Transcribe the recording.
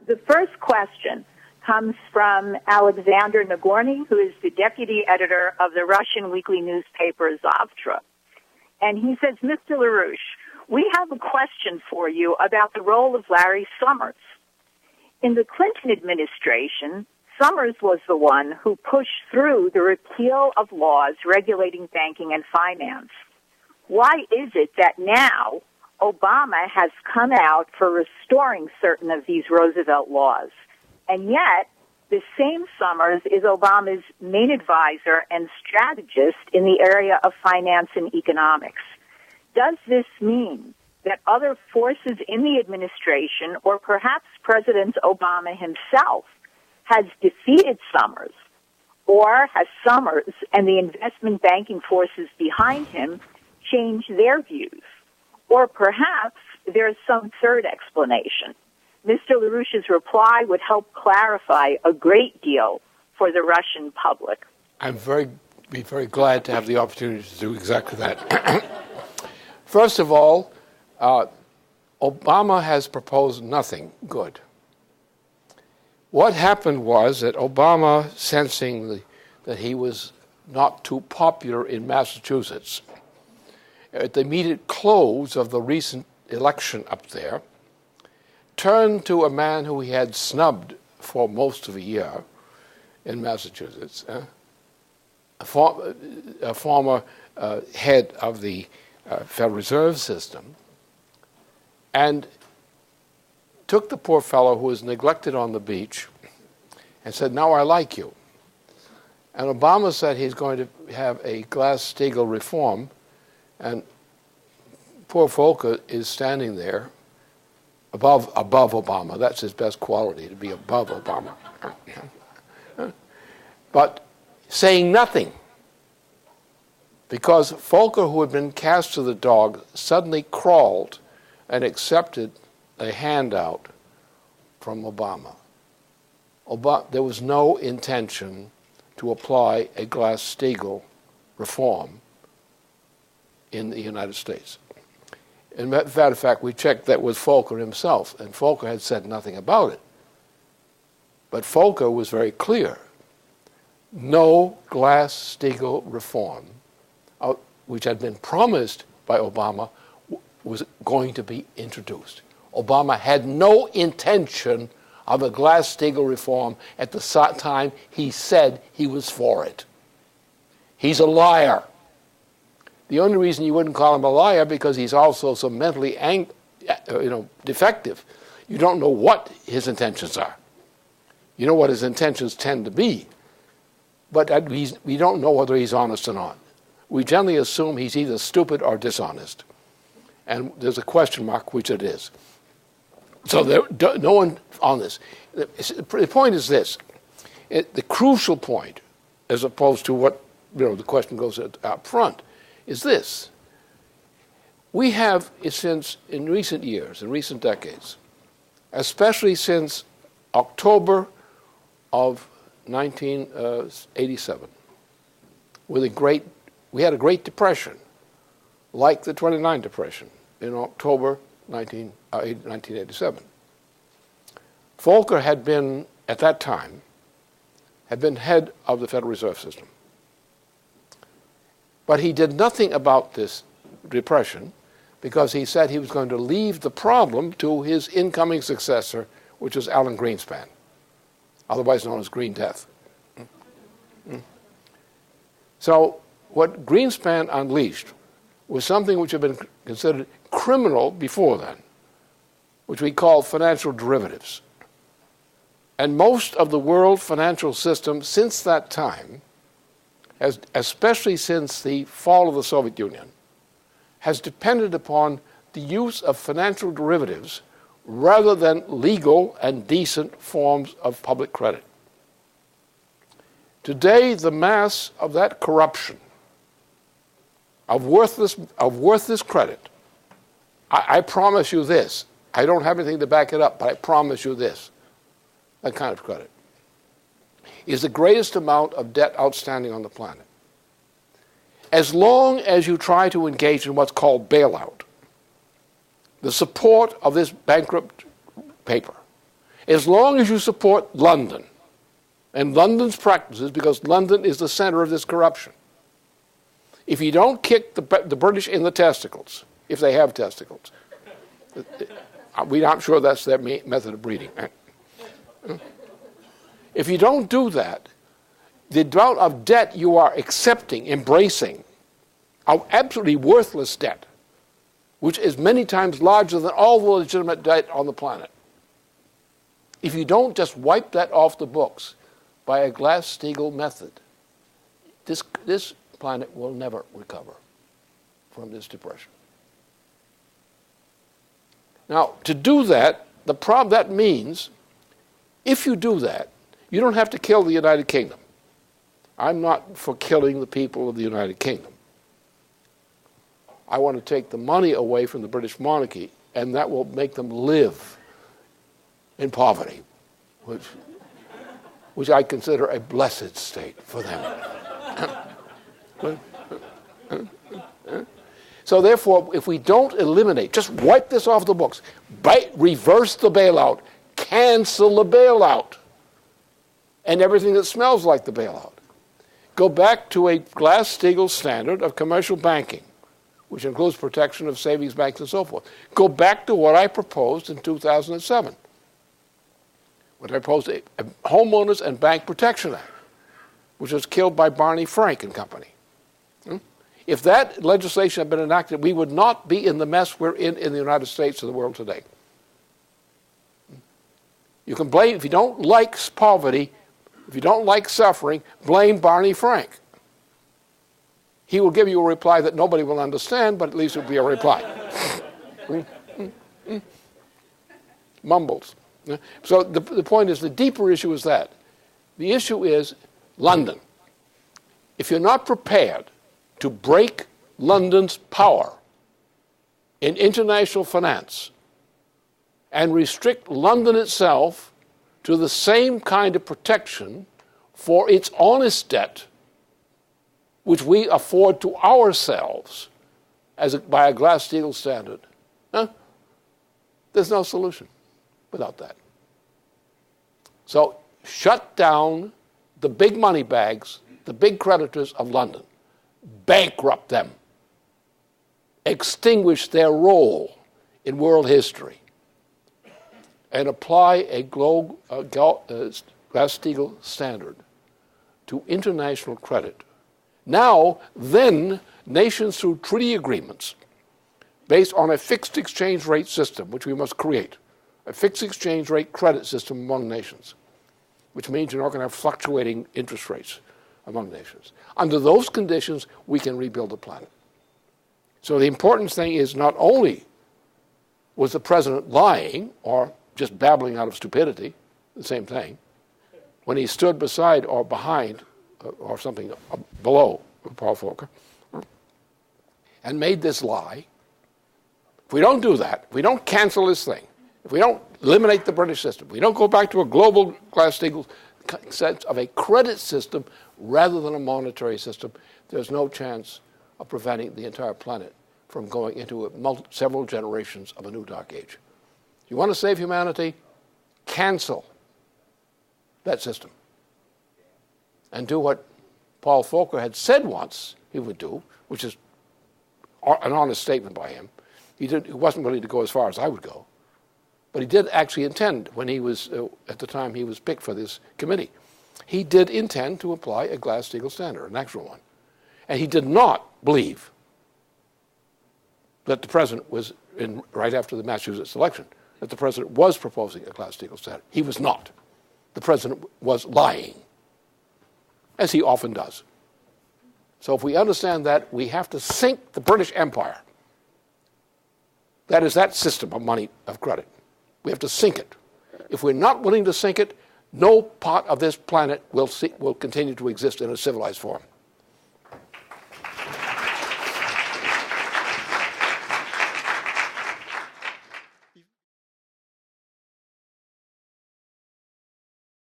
The first question comes from Alexander Nagorny, who is the deputy editor of the Russian weekly newspaper Zavtra. And he says, Mr. LaRouche, we have a question for you about the role of Larry Summers. In the Clinton administration, Summers was the one who pushed through the repeal of laws regulating banking and finance. Why is it that now Obama has come out for restoring certain of these Roosevelt laws? And yet, the same Summers is Obama's main advisor and strategist in the area of finance and economics. Does this mean that other forces in the administration, or perhaps President Obama himself, has defeated Summers? Or has Summers and the investment banking forces behind him changed their views? Or perhaps there's some third explanation. Mr. LaRouche's reply would help clarify a great deal for the Russian public. I'm very glad to have the opportunity to do exactly that. First of all, Obama has proposed nothing good. What happened was that Obama, sensing that he was not too popular in Massachusetts, at the immediate close of the recent election up there, turned to a man who he had snubbed for most of a year in Massachusetts, a former head of the Federal Reserve System, and took the poor fellow who was neglected on the beach and said, now I like you. And Obama said he's going to have a Glass-Steagall reform, and poor Volcker is standing there above Obama. That's his best quality, to be above Obama. But saying nothing, because Volcker, who had been cast to the dog, suddenly crawled and accepted a handout from Obama. There was no intention to apply a Glass-Steagall reform in the United States. In matter of fact, we checked that with Volcker himself, and Volcker had said nothing about it. But Volcker was very clear. No Glass-Steagall reform, which had been promised by Obama, was going to be introduced. Obama had no intention of a Glass-Steagall reform at the time he said he was for it. He's a liar. The only reason you wouldn't call him a liar because he's also so mentally defective. You don't know what his intentions are. You know what his intentions tend to be, but we don't know whether he's honest or not. We generally assume he's either stupid or dishonest, and there's a question mark which it is. So no one on this. The point is this: the crucial point, as opposed to what the question goes up front, is this. We have, since in recent years, in recent decades, especially since October of 1987, we had a Great Depression, like the 29 Depression in October 1987. Volcker had been, at that time, head of the Federal Reserve System. But he did nothing about this depression because he said he was going to leave the problem to his incoming successor, which was Alan Greenspan, otherwise known as Green Death. So what Greenspan unleashed was something which had been considered criminal before then, which we call financial derivatives. And most of the world financial system since that time, especially since the fall of the Soviet Union, has depended upon the use of financial derivatives rather than legal and decent forms of public credit. Today, the mass of that corruption, of worthless credit, I promise you this. I don't have anything to back it up, but I promise you this. That kind of credit is the greatest amount of debt outstanding on the planet. As long as you try to engage in what's called bailout, the support of this bankrupt paper As long as you support London and London's practices, because London is the center of this corruption. If you don't kick the British in the testicles, if they have testicles, we're not sure that's their method of breeding. If you don't do that, the amount of debt you are accepting, embracing, of absolutely worthless debt, which is many times larger than all the legitimate debt on the planet. If you don't just wipe that off the books by a Glass-Steagall method, this planet will never recover from this depression. Now, to do that, that means, if you do that, you don't have to kill the United Kingdom. I'm not for killing the people of the United Kingdom. I want to take the money away from the British monarchy, and that will make them live in poverty, which I consider a blessed state for them. So therefore, if we don't eliminate, just wipe this off the books, reverse the bailout, cancel the bailout, and everything that smells like the bailout. Go back to a Glass-Steagall standard of commercial banking, which includes protection of savings banks and so forth. Go back to what I proposed in 2007. When I proposed a Homeowners and Bank Protection Act, which was killed by Barney Frank and company. If that legislation had been enacted, we would not be in the mess we're in the United States or the world today. You can blame, if you don't like poverty, if you don't like suffering, blame Barney Frank. He will give you a reply that nobody will understand, but at least it will be a reply. Mumbles. So the point is, the deeper issue is that. The issue is London. If you're not prepared to break London's power in international finance and restrict London itself to the same kind of protection for its honest debt which we afford to ourselves by a Glass-Steagall standard, there's no solution without that. So shut down the big money bags, the big creditors of London. Bankrupt them. Extinguish their role in world history. And apply a Glass-Steagall standard to international credit. Now, then, nations through treaty agreements based on a fixed exchange rate system, which we must create, a fixed exchange rate credit system among nations, which means you're not going to have fluctuating interest rates among nations. Under those conditions, we can rebuild the planet. So the important thing is not only was the president lying or just babbling out of stupidity, the same thing, when he stood beside or behind or something below Paul Volcker and made this lie. If we don't do that, if we don't cancel this thing, if we don't eliminate the British system, if we don't go back to a global Glass-Steagall sense of a credit system rather than a monetary system, there's no chance of preventing the entire planet from going into several generations of a new dark age. If you want to save humanity, cancel that system and do what Paul Volcker had said once he would do, which is an honest statement by him. He wasn't willing to go as far as I would go, but he did actually intend, when he was, at the time he was picked for this committee, he did intend to apply a Glass-Steagall standard, an actual one. And he did not believe that the president was, right after the Massachusetts election, that the president was proposing a Glass-Steagall standard. He was not. The president was lying, as he often does. So if we understand that, we have to sink the British Empire. That is that system of money, of credit. We have to sink it. If we're not willing to sink it, no part of this planet will continue to exist in a civilized form.